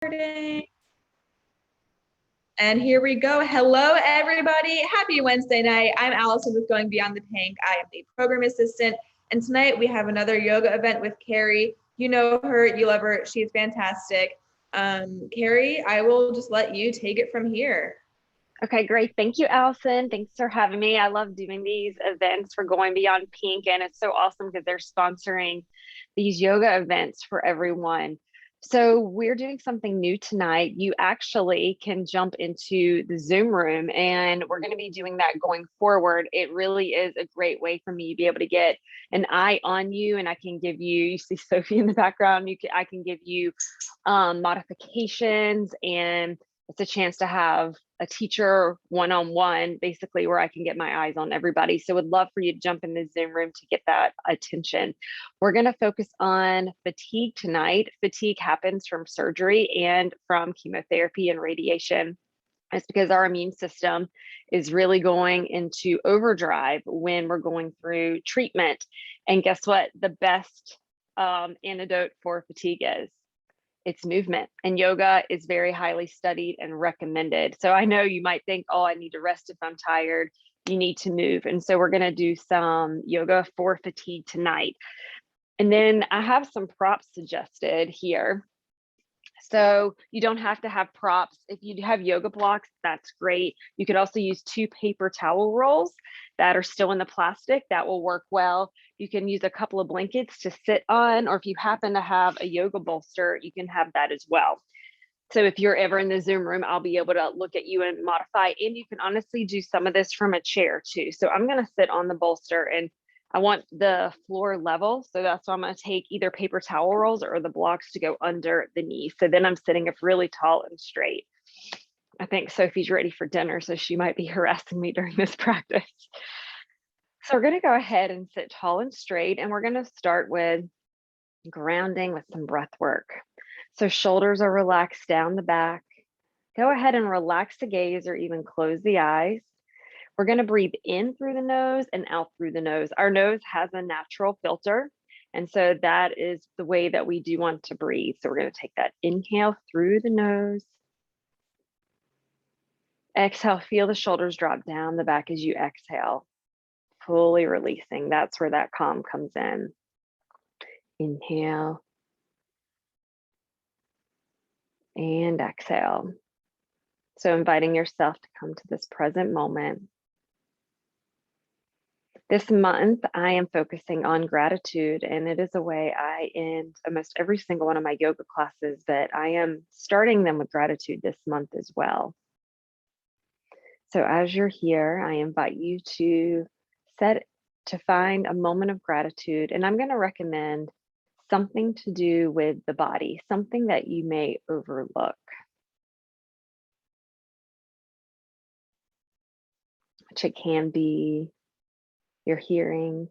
And here we go. Hello, everybody. Happy Wednesday night. I'm Allison with Going Beyond the Tank. I am the program assistant. And tonight we have another yoga event with Cari. You know her, you love her. She's fantastic. Cari, I will just let you take it from here. Okay, great. Thank you, Allison. Thanks for having me. I love doing these events for Going Beyond Pink, and it's so awesome because they're sponsoring these yoga events for everyone. So we're doing something new tonight. You actually can jump into the Zoom room, and we're going to be doing that going forward. It really is a great way for me to be able to get an eye on you, and I can give you see Sophie in the background. I can give you modifications, and it's a chance to have a teacher one-on-one, basically, where I can get my eyes on everybody. So would love for you to jump in the Zoom room to get that attention. We're going to focus on fatigue tonight. Fatigue happens from surgery and from chemotherapy and radiation. It's because our immune system is really going into overdrive when we're going through treatment. And guess what? The best antidote for fatigue is it's movement, and yoga is very highly studied and recommended. So I know you might think, oh, I need to rest if I'm tired. You need to move. And so we're going to do some yoga for fatigue tonight. And then I have some props suggested here. So you don't have to have props. If you have yoga blocks, that's great. You could also use 2 paper towel rolls that are still in the plastic. That will work well. You can use a couple of blankets to sit on, or if you happen to have a yoga bolster, you can have that as well. So if you're ever in the Zoom room, I'll be able to look at you and modify. And you can honestly do some of this from a chair too. So I'm going to sit on the bolster, and I want the floor level. So that's why I'm going to take either paper towel rolls or the blocks to go under the knee. So then I'm sitting up really tall and straight. I think Sophie's ready for dinner, so she might be harassing me during this practice. So we're going to go ahead and sit tall and straight, and we're going to start with grounding with some breath work. So shoulders are relaxed down the back. Go ahead and relax the gaze or even close the eyes. We're going to breathe in through the nose and out through the nose. Our nose has a natural filter, and so that is the way that we do want to breathe. So we're going to take that inhale through the nose. Exhale, feel the shoulders drop down the back as you exhale, fully releasing. That's where that calm comes in. Inhale and exhale. So inviting yourself to come to this present moment. This month, I am focusing on gratitude, and it is a way I end almost every single one of my yoga classes, but I am starting them with gratitude this month as well. So as you're here, I invite you to find a moment of gratitude, and I'm going to recommend something to do with the body, something that you may overlook. Which it can be your hearing,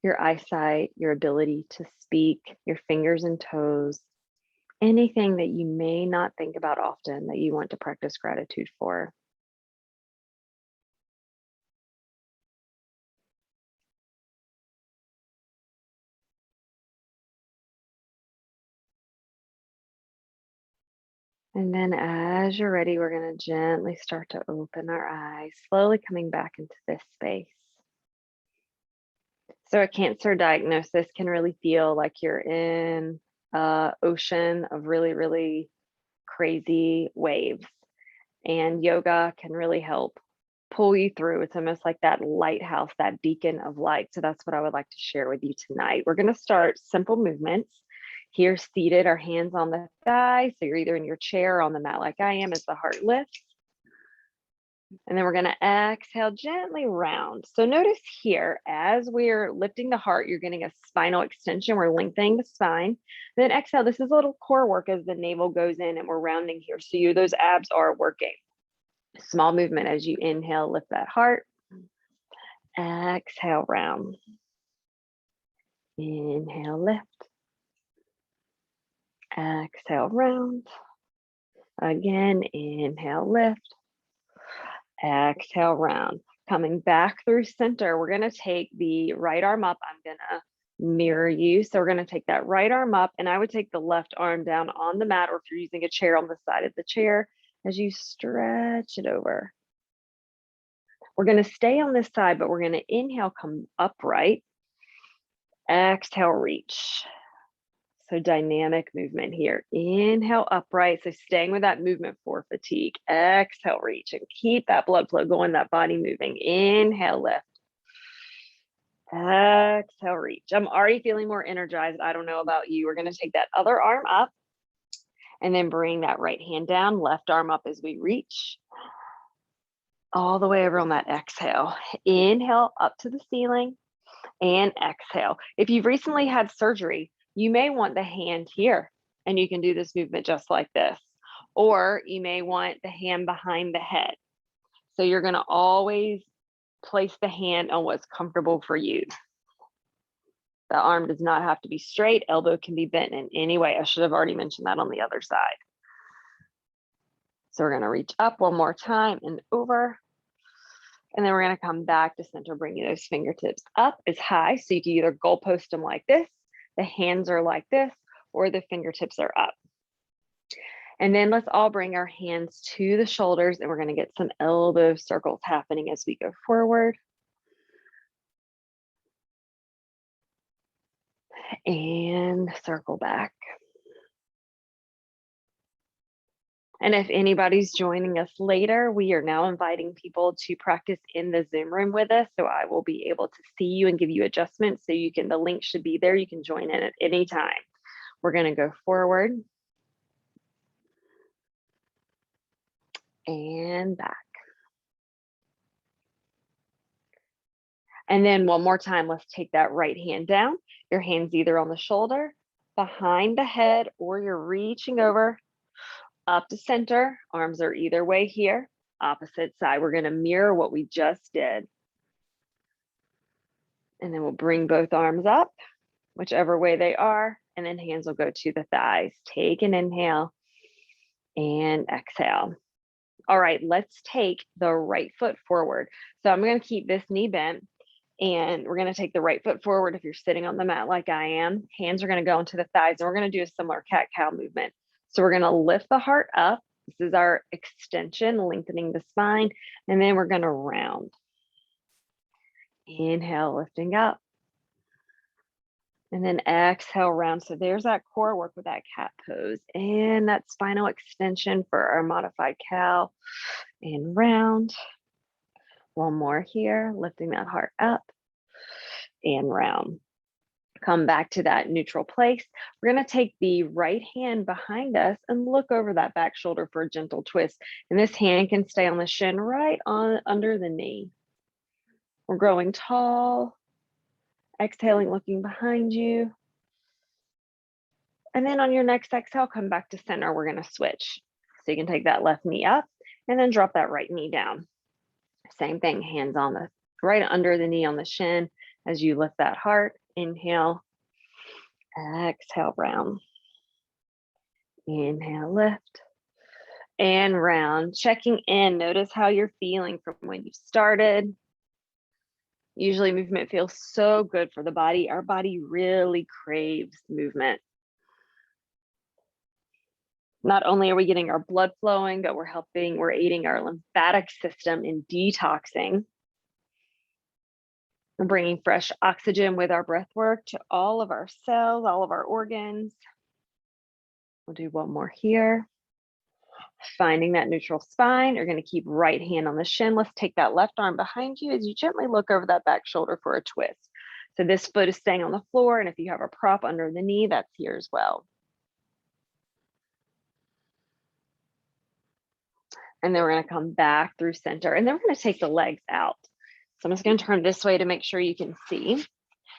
your eyesight, your ability to speak, your fingers and toes, anything that you may not think about often that you want to practice gratitude for. And then as you're ready, we're going to gently start to open our eyes, slowly coming back into this space. So a cancer diagnosis can really feel like you're in an ocean of really, really crazy waves. And yoga can really help pull you through. It's almost like that lighthouse, that beacon of light. So that's what I would like to share with you tonight. We're going to start simple movements. Here seated, our hands on the thighs. So you're either in your chair or on the mat like I am as the heart lifts. And then we're going to exhale gently round. So notice here, as we're lifting the heart, you're getting a spinal extension. We're lengthening the spine. Then exhale, this is a little core work as the navel goes in and we're rounding here. So those abs are working. Small movement as you inhale, lift that heart. Exhale, round. Inhale, lift. Exhale, round. Again, inhale, lift. Exhale, round. Coming back through center, we're going to take the right arm up. I'm going to mirror you. So we're going to take that right arm up, and I would take the left arm down on the mat, or if you're using a chair, on the side of the chair as you stretch it over. We're going to stay on this side, but we're going to inhale, come upright. Exhale, reach. So dynamic movement here. Inhale, upright. So staying with that movement for fatigue. Exhale, reach, and keep that blood flow going, that body moving. Inhale, lift. Exhale, reach. I'm already feeling more energized. I don't know about you. We're going to take that other arm up and then bring that right hand down, left arm up as we reach. All the way over on that exhale. Inhale up to the ceiling and exhale. If you've recently had surgery, you may want the hand here, and you can do this movement just like this. Or you may want the hand behind the head. So you're going to always place the hand on what's comfortable for you. The arm does not have to be straight. Elbow can be bent in any way. I should have already mentioned that on the other side. So we're going to reach up one more time and over. And then we're going to come back to center, bringing those fingertips up as high. So you can either goalpost them like this, the hands are like this, or the fingertips are up. And then let's all bring our hands to the shoulders, and we're going to get some elbow circles happening as we go forward. And circle back. And if anybody's joining us later, we are now inviting people to practice in the Zoom room with us. So I will be able to see you and give you adjustments. So you can, the link should be there. You can join in at any time. We're going to go forward and back. And then one more time, let's take that right hand down. Your hand's either on the shoulder, behind the head, or you're reaching over up to center. Arms are either way here. Opposite side. We're going to mirror what we just did. And then we'll bring both arms up, whichever way they are. And then hands will go to the thighs. Take an inhale and exhale. All right, let's take the right foot forward. So I'm going to keep this knee bent, and we're going to take the right foot forward. If you're sitting on the mat like I am, hands are going to go into the thighs, and we're going to do a similar cat-cow movement. So we're going to lift the heart up. This is our extension, lengthening the spine, and then we're going to round. Inhale, lifting up. And then exhale, round. So there's that core work with that cat pose and that spinal extension for our modified cow. And round. One more here, lifting that heart up and round. Come back to that neutral place. We're going to take the right hand behind us and look over that back shoulder for a gentle twist. And this hand can stay on the shin right on under the knee. We're growing tall. Exhaling, looking behind you. And then on your next exhale, come back to center. We're going to switch. So you can take that left knee up and then drop that right knee down. Same thing, hands on the right under the knee on the shin as you lift that heart. Inhale, exhale, round. Inhale, lift and round. Checking in, notice how you're feeling from when you started. Usually movement feels so good for the body. Our body really craves movement. Not only are we getting our blood flowing, but we're aiding our lymphatic system in detoxing. We're bringing fresh oxygen with our breath work to all of our cells, all of our organs. We'll do one more here. Finding that neutral spine. You're going to keep right hand on the shin. Let's take that left arm behind you as you gently look over that back shoulder for a twist. So this foot is staying on the floor, and if you have a prop under the knee, that's here as well. And then we're going to come back through center, and then we're going to take the legs out. So I'm just going to turn this way to make sure you can see.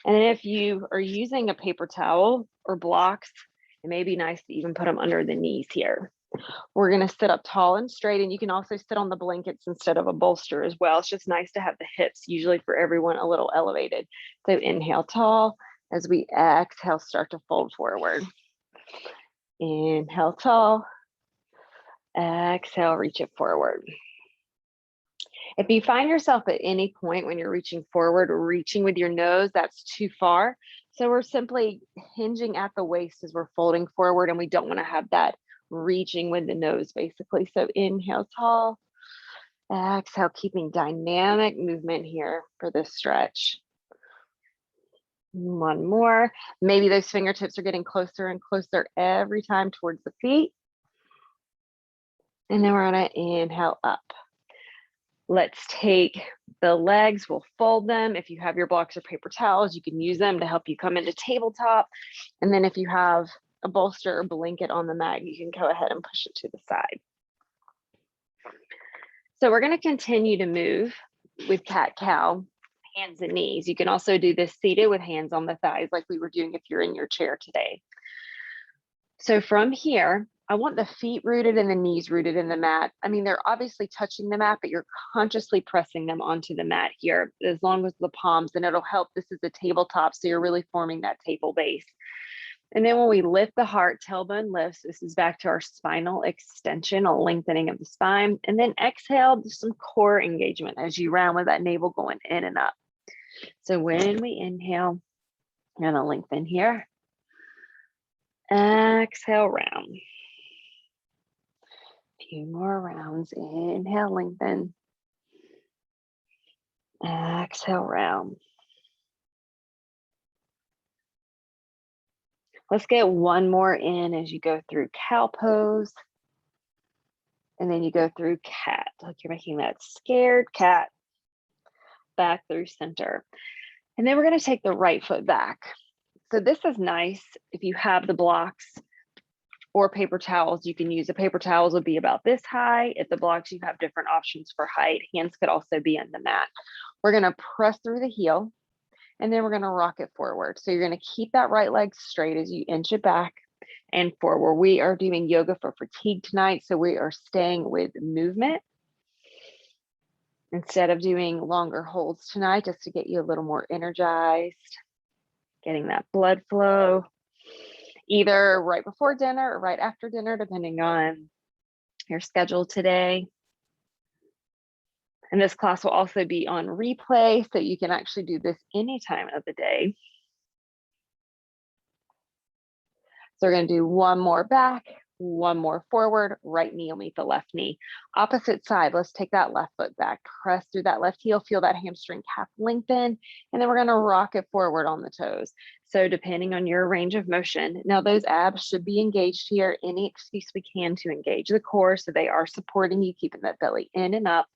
And then if you are using a paper towel or blocks, it may be nice to even put them under the knees here. We're going to sit up tall and straight, and you can also sit on the blankets instead of a bolster as well. It's just nice to have the hips, usually for everyone, a little elevated. So inhale tall. As we exhale, start to fold forward. Inhale tall. Exhale, reach it forward. If you find yourself at any point when you're reaching forward or reaching with your nose, that's too far. So we're simply hinging at the waist as we're folding forward, and we don't want to have that reaching with the nose basically. So inhale tall, exhale, keeping dynamic movement here for this stretch. One more. Maybe those fingertips are getting closer and closer every time towards the feet. And then we're gonna inhale up. Let's take the legs, we'll fold them. If you have your blocks or paper towels, you can use them to help you come into tabletop. And then if you have a bolster or blanket on the mat, you can go ahead and push it to the side. So we're gonna continue to move with cat-cow, hands and knees. You can also do this seated with hands on the thighs like we were doing if you're in your chair today. So from here, I want the feet rooted and the knees rooted in the mat. I mean, they're obviously touching the mat, but you're consciously pressing them onto the mat here, as long as the palms, and it'll help. This is a tabletop, so you're really forming that table base. And then when we lift the heart, tailbone lifts. This is back to our spinal extension, a lengthening of the spine. And then exhale, there's some core engagement as you round with that navel going in and up. So when we inhale, you're gonna lengthen here. Exhale, round. Few more rounds. Inhale, lengthen. Exhale, round. Let's get one more in as you go through cow pose. And then you go through cat, like you're making that scared cat back through center. And then we're going to take the right foot back. So this is nice if you have the blocks or paper towels. You can use the paper towels would be about this high. If the blocks, you have different options for height. Hands could also be on the mat. We're going to press through the heel, and then we're going to rock it forward. So you're going to keep that right leg straight as you inch it back and forward. We are doing yoga for fatigue tonight, so we are staying with movement instead of doing longer holds tonight, just to get you a little more energized, getting that blood flow, either right before dinner or right after dinner, depending on your schedule today. And this class will also be on replay, so you can actually do this any time of the day. So we're going to do one more back, one more forward, right knee will meet the left knee. Opposite side, let's take that left foot back, press through that left heel, feel that hamstring calf lengthen, and then we're going to rock it forward on the toes. So depending on your range of motion, now those abs should be engaged here. Any excuse we can to engage the core so they are supporting you, keeping that belly in and up.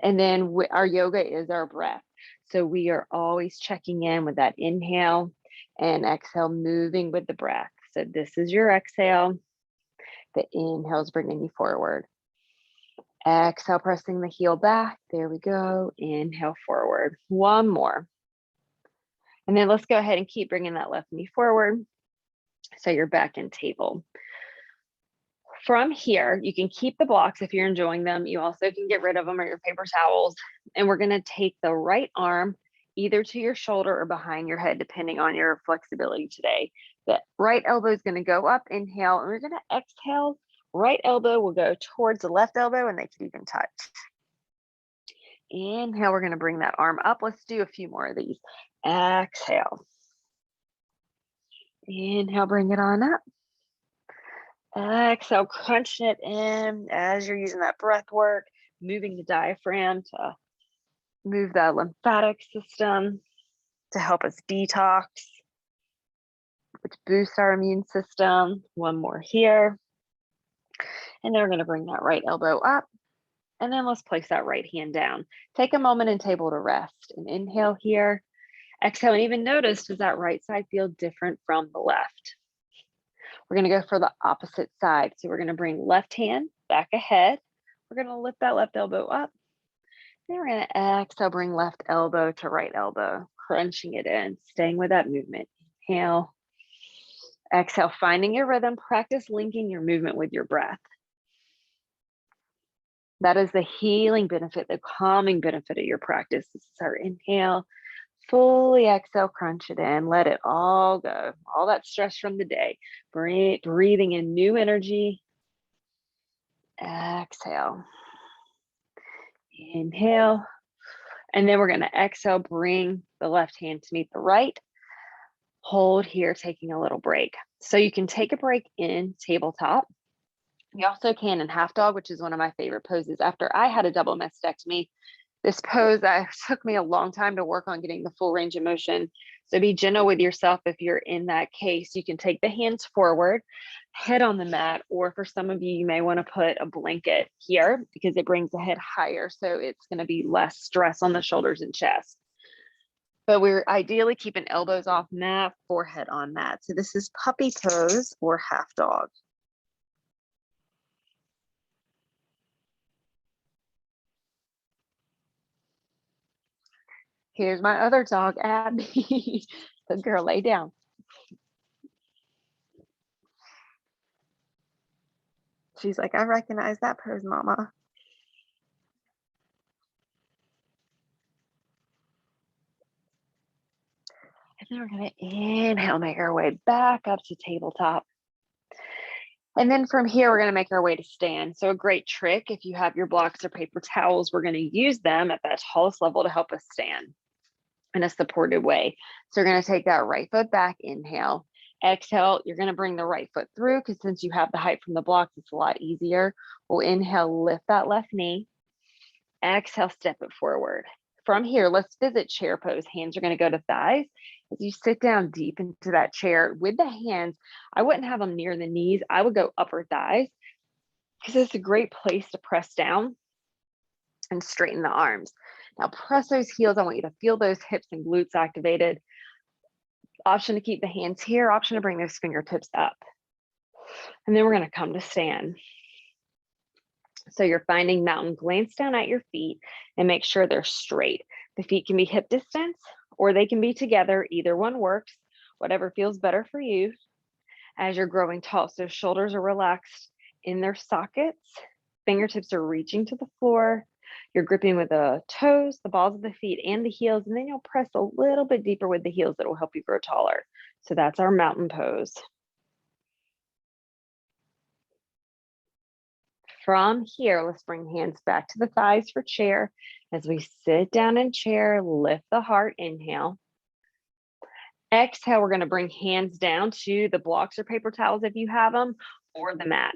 And then our yoga is our breath. So we are always checking in with that inhale and exhale, moving with the breath. So this is your exhale. The inhale is bringing you forward. Exhale, pressing the heel back. There we go. Inhale forward. One more. And then let's go ahead and keep bringing that left knee forward. So you're back in table. From here, you can keep the blocks if you're enjoying them. You also can get rid of them or your paper towels. And we're going to take the right arm either to your shoulder or behind your head, depending on your flexibility today. The right elbow is going to go up, inhale, and we're going to exhale. Right elbow will go towards the left elbow, and they can even touch. Inhale, we're going to bring that arm up. Let's do a few more of these. Exhale. Inhale, bring it on up. Exhale, crunching it in as you're using that breath work, moving the diaphragm to move that lymphatic system to help us detox, which boosts our immune system. One more here. And then we're going to bring that right elbow up. And then let's place that right hand down. Take a moment in table to rest and inhale here. Exhale, and even notice, does that right side feel different from the left? We're going to go for the opposite side. So we're going to bring left hand back ahead. We're going to lift that left elbow up. Then we're going to exhale, bring left elbow to right elbow, crunching it in, staying with that movement. Inhale, exhale, finding your rhythm. Practice linking your movement with your breath. That is the healing benefit, the calming benefit of your practice. This is our inhale. Fully exhale, crunch it in, let it all go, all that stress from the day. Breathing in new energy. Exhale. Inhale. And then we're going to exhale, bring the left hand to meet the right. Hold here, taking a little break. So you can take a break in tabletop. You also can in half dog, which is one of my favorite poses. After I had a double mastectomy, this pose that took me a long time to work on getting the full range of motion. So be gentle with yourself. If you're in that case, you can take the hands forward, head on the mat, or for some of you, you may want to put a blanket here because it brings the head higher. So it's going to be less stress on the shoulders and chest. But we're ideally keeping elbows off mat, forehead on mat. So this is puppy pose or half dog. Here's my other dog, Abby. Good girl, lay down. She's like, I recognize that pose, mama. And then we're gonna inhale, make our way back up to tabletop. And then from here, we're gonna make our way to stand. So a great trick, if you have your blocks or paper towels, we're gonna use them at that tallest level to help us stand in a supported way. So we're gonna take that right foot back, inhale. Exhale, you're gonna bring the right foot through because since you have the height from the blocks, it's a lot easier. We'll inhale, lift that left knee. Exhale, step it forward. From here, let's visit chair pose. Hands are gonna go to thighs. As you sit down deep into that chair with the hands, I wouldn't have them near the knees. I would go upper thighs because it's a great place to press down and straighten the arms. Now press those heels. I want you to feel those hips and glutes activated. Option to keep the hands here, option to bring those fingertips up. And then we're going to come to stand. So you're finding mountain, glance down at your feet and make sure they're straight. The feet can be hip distance or they can be together. Either one works, whatever feels better for you as you're growing tall. So shoulders are relaxed in their sockets. Fingertips are reaching to the floor. You're gripping with the toes, the balls of the feet, and the heels, and then you'll press a little bit deeper with the heels that will help you grow taller. So that's our mountain pose. From here, let's bring hands back to the thighs for chair. As we sit down in chair, lift the heart, inhale. Exhale, we're going to bring hands down to the blocks or paper towels if you have them, or the mat.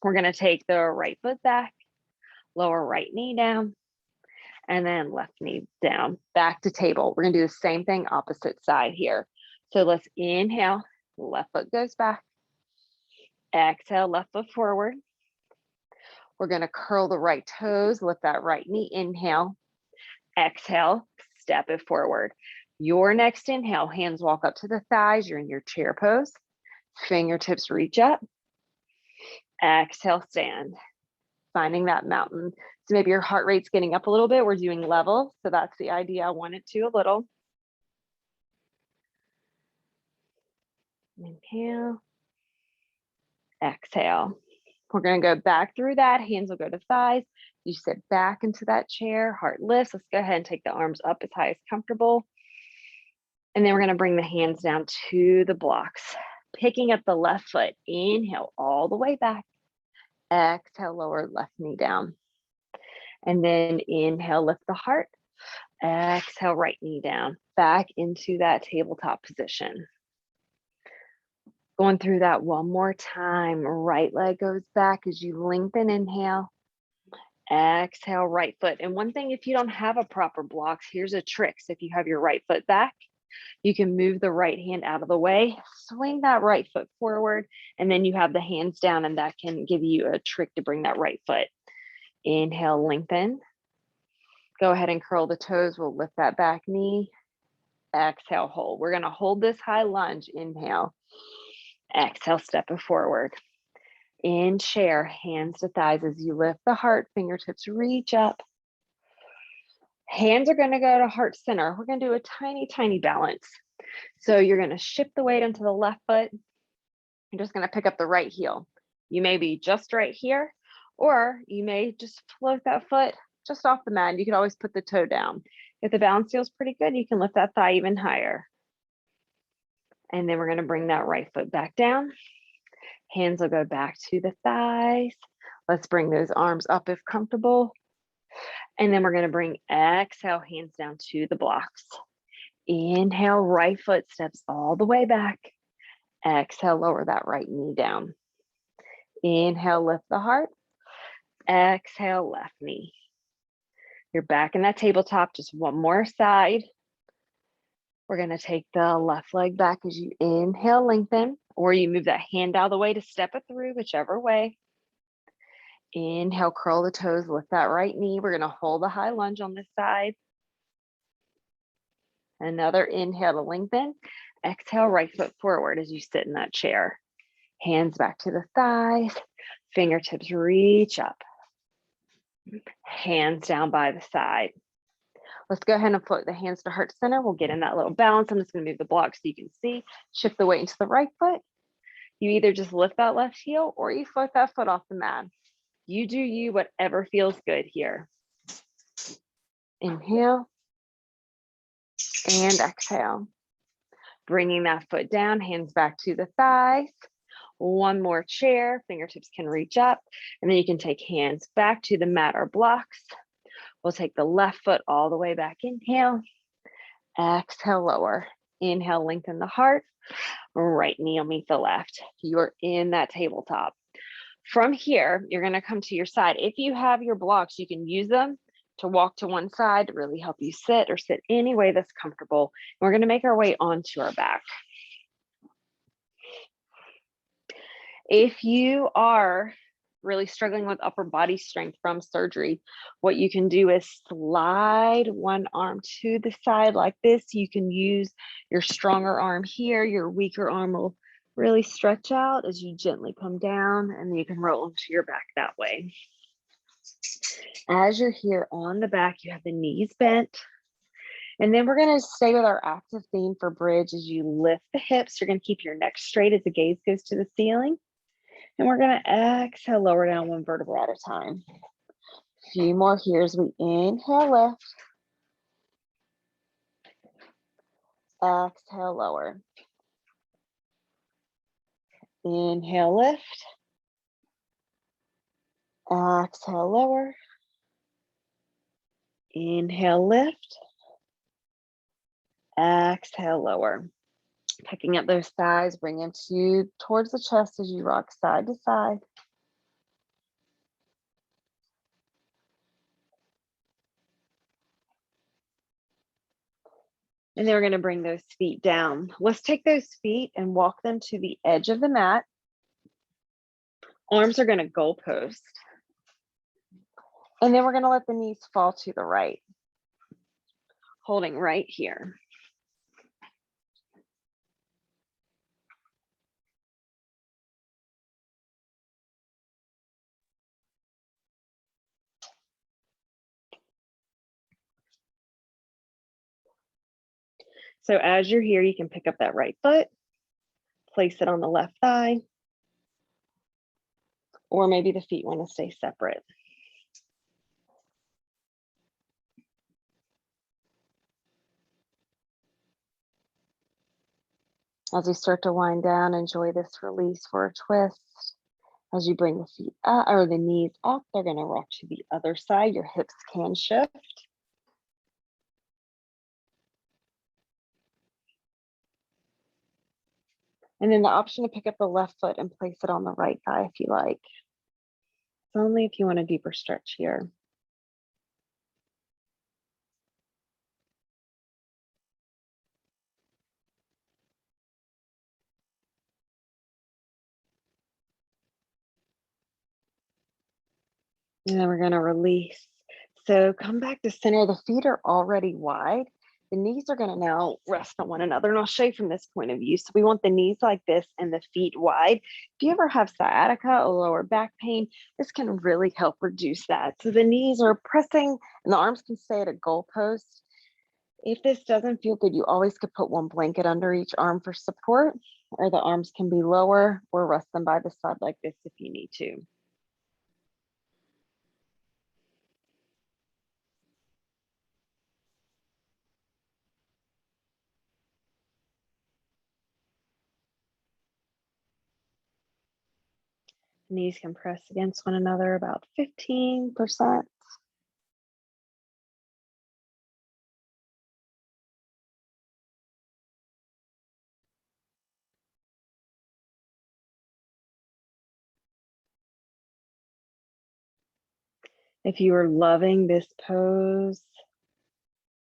We're going to take the right foot back, lower right knee down, and then left knee down, back to table. We're gonna do the same thing, opposite side here. So let's inhale, left foot goes back. Exhale, left foot forward. We're gonna curl the right toes, lift that right knee, inhale. Exhale, step it forward. Your next inhale, hands walk up to the thighs, you're in your chair pose. Fingertips reach up. Exhale, stand. Finding that mountain. So maybe your heart rate's getting up a little bit. We're doing level. So that's the idea. I want it to a little. Inhale. Exhale. We're going to go back through that. Hands will go to thighs. You sit back into that chair. Heart lifts. Let's go ahead and take the arms up as high as comfortable. And then we're going to bring the hands down to the blocks. Picking up the left foot. Inhale all the way back. Exhale, lower left knee down. And then inhale, lift the heart. Exhale, right knee down. Back into that tabletop position. Going through that one more time. Right leg goes back as you lengthen, inhale. Exhale, right foot. And one thing, if you don't have a proper blocks, here's a trick. So if you have your right foot back, you can move the right hand out of the way, swing that right foot forward, and then you have the hands down, and that can give you a trick to bring that right foot. Inhale, lengthen. Go ahead and curl the toes. We'll lift that back knee. Exhale, hold. We're going to hold this high lunge. Inhale. Exhale, step it forward. In chair, hands to thighs as you lift the heart, fingertips reach up. Hands are going to go to heart center. We're going to do a tiny, tiny balance. So you're going to shift the weight onto the left foot. You're just going to pick up the right heel. You may be just right here, or you may just float that foot just off the mat. You can always put the toe down. If the balance feels pretty good, you can lift that thigh even higher. And then we're going to bring that right foot back down. Hands will go back to the thighs. Let's bring those arms up if comfortable. And then we're going to bring exhale, hands down to the blocks. Inhale, right foot steps all the way back. Exhale, lower that right knee down. Inhale, lift the heart. Exhale, left knee. You're back in that tabletop, just one more side. We're gonna take the left leg back as you inhale, lengthen, or you move that hand out of the way to step it through, whichever way. Inhale, curl the toes, lift that right knee. We're gonna hold a high lunge on this side. Another inhale to lengthen. Exhale, right foot forward as you sit in that chair. Hands back to the thighs, fingertips reach up. Hands down by the side. Let's go ahead and float the hands to heart center. We'll get in that little balance. I'm just gonna move the block so you can see. Shift the weight into the right foot. You either just lift that left heel or you float that foot off the mat. You do you, whatever feels good here. Inhale and exhale. Bringing that foot down, hands back to the thighs. One more chair, fingertips can reach up, and then you can take hands back to the mat or blocks. We'll take the left foot all the way back. Inhale, exhale, lower. Inhale, lengthen the heart. Right knee will meet the left. You're in that tabletop. From here, you're gonna come to your side. If you have your blocks, you can use them to walk to one side to really help you sit or sit any way that's comfortable. We're gonna make our way onto our back. If you are really struggling with upper body strength from surgery, what you can do is slide one arm to the side like this. You can use your stronger arm here. Your weaker arm will really stretch out as you gently come down, and you can roll into your back that way. As you're here on the back, you have the knees bent. And then we're gonna stay with our active theme for bridge. As you lift the hips, you're gonna keep your neck straight as the gaze goes to the ceiling. And we're gonna exhale, lower down one vertebra at a time. A few more here as we inhale, lift. Exhale, lower. Inhale, lift. Exhale, lower. Inhale, lift. Exhale, lower. Picking up those thighs, bring them towards the chest as you rock side to side. And then we're going to bring those feet down. Let's take those feet and walk them to the edge of the mat. Arms are going to goalpost. And then we're going to let the knees fall to the right, holding right here. So as you're here, you can pick up that right foot, place it on the left thigh, or maybe the feet want to stay separate. As you start to wind down, enjoy this release for a twist. As you bring the feet up or the knees up, they're going to rock to the other side. Your hips can shift. And then the option to pick up the left foot and place it on the right thigh if you like. It's only if you want a deeper stretch here. And then we're going to release. So come back to center. The feet are already wide. The knees are going to now rest on one another. And I'll show you from this point of view. So we want the knees like this and the feet wide. If you ever have sciatica or lower back pain, this can really help reduce that. So the knees are pressing and the arms can stay at a goalpost. If this doesn't feel good, you always could put one blanket under each arm for support, or the arms can be lower or rest them by the side like this if you need to. Knees can press against one another about 15%. If you are loving this pose,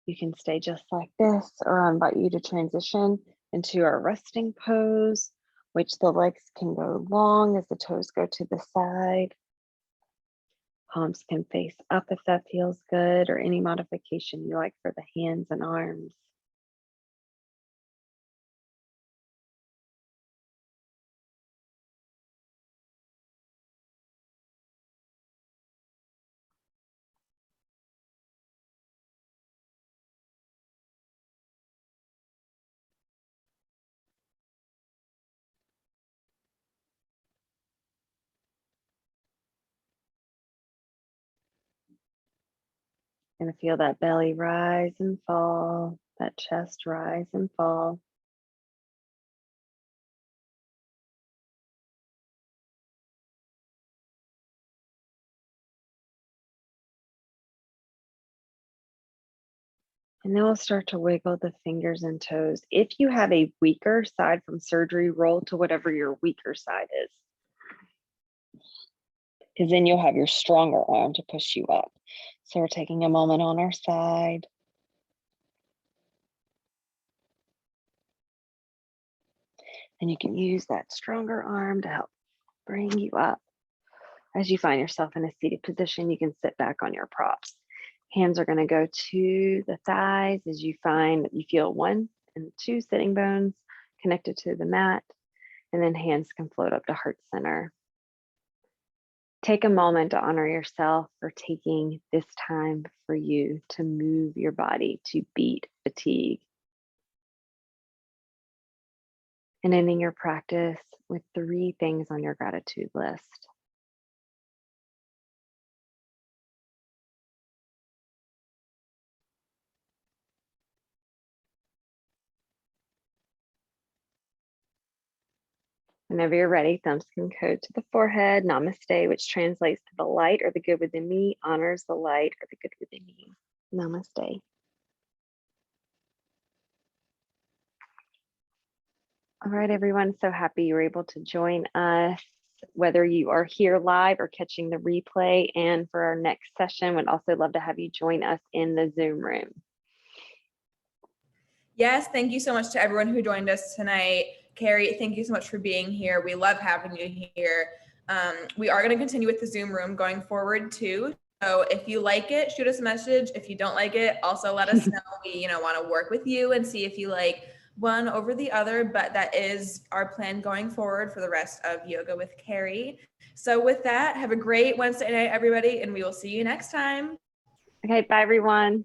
you can stay just like this, or I invite you to transition into our resting pose, which the legs can go long as the toes go to the side. Palms can face up if that feels good, or any modification you like for the hands and arms. Gonna feel that belly rise and fall, that chest rise and fall. And then we'll start to wiggle the fingers and toes. If you have a weaker side from surgery, roll to whatever your weaker side is, because then you'll have your stronger arm to push you up. So we're taking a moment on our side. And you can use that stronger arm to help bring you up. As you find yourself in a seated position, you can sit back on your props. Hands are going to go to the thighs as you find that you feel 1 and 2 sitting bones connected to the mat, and then hands can float up to heart center. Take a moment to honor yourself for taking this time for you to move your body, to beat fatigue. And ending your practice with 3 things on your gratitude list. Whenever you're ready, thumbs can go to the forehead. Namaste, which translates to the light or the good within me, honors the light or the good within you. Namaste. All right, everyone. So happy you were able to join us, whether you are here live or catching the replay. And for our next session, would also love to have you join us in the Zoom room. Yes, thank you so much to everyone who joined us tonight. Cari, thank you so much for being here. We love having you here. We are going to continue with the Zoom room going forward too. So if you like it, shoot us a message. If you don't like it, also let us know. We, want to work with you and see if you like one over the other, but that is our plan going forward for the rest of Yoga with Cari. So with that, have a great Wednesday night, everybody, and we will see you next time. Okay, bye, everyone.